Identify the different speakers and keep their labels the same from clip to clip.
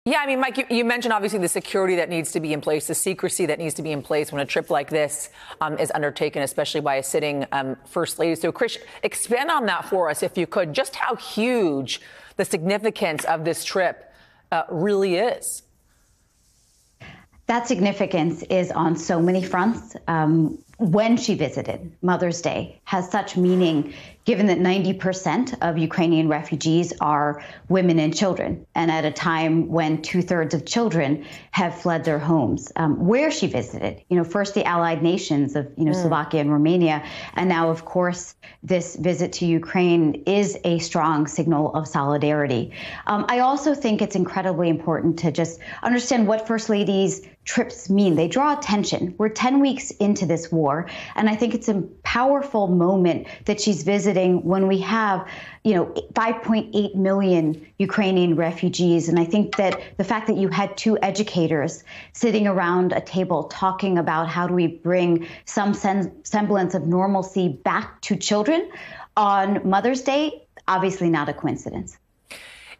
Speaker 1: Yeah, I mean, Mike, you mentioned obviously the security that needs to be in place, the secrecy that needs to be in place when a trip like this is undertaken, especially by a sitting First Lady. So, Krish, expand on that for us, if you could, just how huge the significance of this trip really is.
Speaker 2: That significance is on so many fronts. When she visited, Mother's Day has such meaning, given that 90% of Ukrainian refugees are women and children, and at a time when 2/3 of children have fled their homes. Where she visited, first the allied nations of, Slovakia and Romania, and now, of course, this visit to Ukraine is a strong signal of solidarity. I also think it's incredibly important to just understand what First Ladies' trips mean. They draw attention. We're 10 weeks into this war, and I think it's a powerful moment that she's visiting when we have 5.8 million Ukrainian refugees. And I think that the fact that you had two educators sitting around a table talking about how do we bring some semblance of normalcy back to children on Mother's Day, obviously not a coincidence.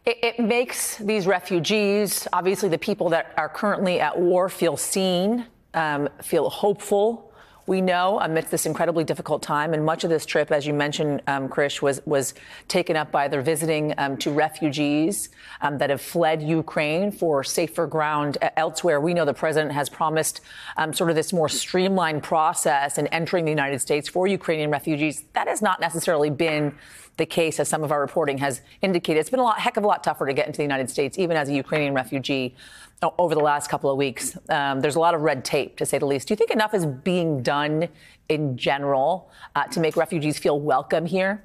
Speaker 1: It makes these refugees, obviously the people that are currently at war, feel seen, feel hopeful. We know amidst this incredibly difficult time, and much of this trip, as you mentioned, Krish, was taken up by their visiting to refugees that have fled Ukraine for safer ground elsewhere. We know the president has promised sort of this more streamlined process in entering the United States for Ukrainian refugees. That has not necessarily been the case, as some of our reporting has indicated. It's been heck of a lot tougher to get into the United States, even as a Ukrainian refugee, over the last couple of weeks. There's a lot of red tape, to say the least. Do you think enough is being done in general to make refugees feel welcome here?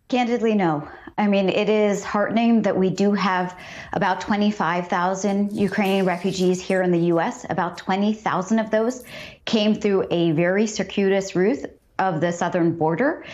Speaker 2: Candidly, no. I mean, it is heartening that we do have about 25,000 Ukrainian refugees here in the U.S. About 20,000 of those came through a very circuitous route of the southern border.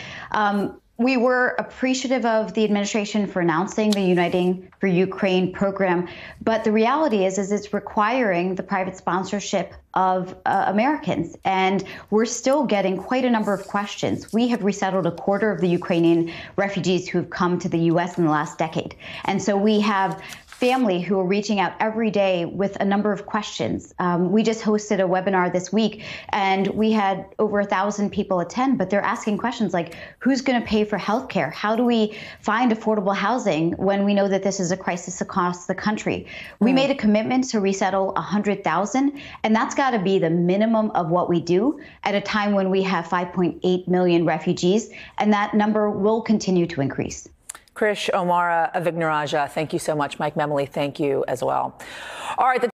Speaker 2: We were appreciative of the administration for announcing the Uniting for Ukraine program, but the reality is it's requiring the private sponsorship of Americans, and we're still getting quite a number of questions. We have resettled a quarter of the Ukrainian refugees who have come to the U.S. in the last decade, and so we have family who are reaching out every day with a number of questions. We just hosted a webinar this week, and we had over 1,000 people attend, but they're asking questions like, who's going to pay for healthcare? How do we find affordable housing when we know that this is a crisis across the country? We made a commitment to resettle 100,000, and that's got to be the minimum of what we do at a time when we have 5.8 million refugees, and that number will continue to increase.
Speaker 1: Krish, Omara, Vignarajah, thank you so much. Mike Memoli, thank you as well. All right.